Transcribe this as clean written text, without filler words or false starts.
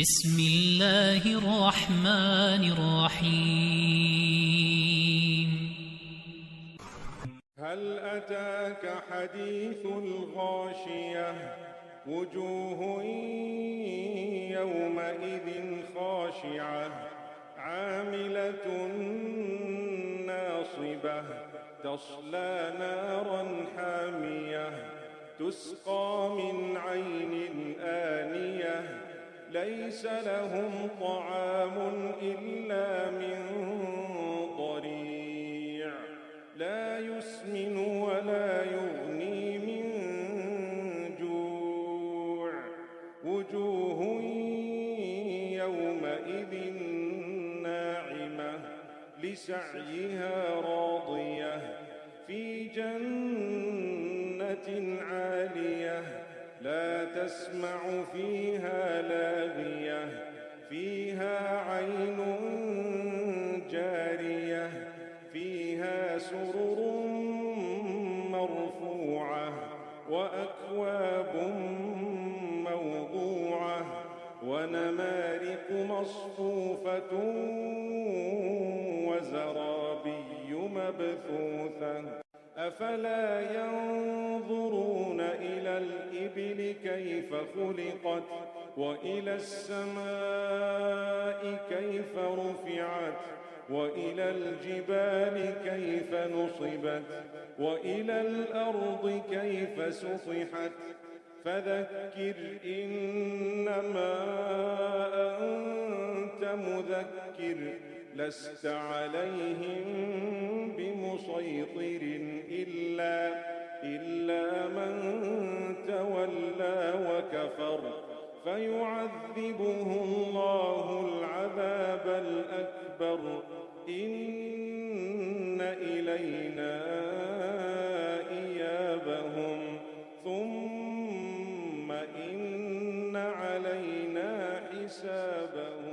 بسم الله الرحمن الرحيم. هل أتاك حديث الغاشية وجوه يومئذ خاشعة عاملة ناصبة تصلى نارا حامية تسقى من عين آنية ليس لهم طعام إلا من ضريع لا يسمن ولا يغني من جوع وجوه يومئذ ناعمة لسعيها راضية في جنة عالية لا تسمع فيها لاغية فيها عين جارية فيها سرر مرفوعة وأكواب موضوعة ونمارق مصفوفة وزرابي مبثوثة أفلا ينظرون إلى الإبل كيف خلقت وإلى السماء كيف رفعت وإلى الجبال كيف نصبت وإلى الأرض كيف سطحت فذكر إنما أنت مذكر لست عليهم بمسيطر إلا من تولى وكفر فيعذبه الله العذاب الأكبر إن إلينا إيابهم ثم إن علينا حسابهم.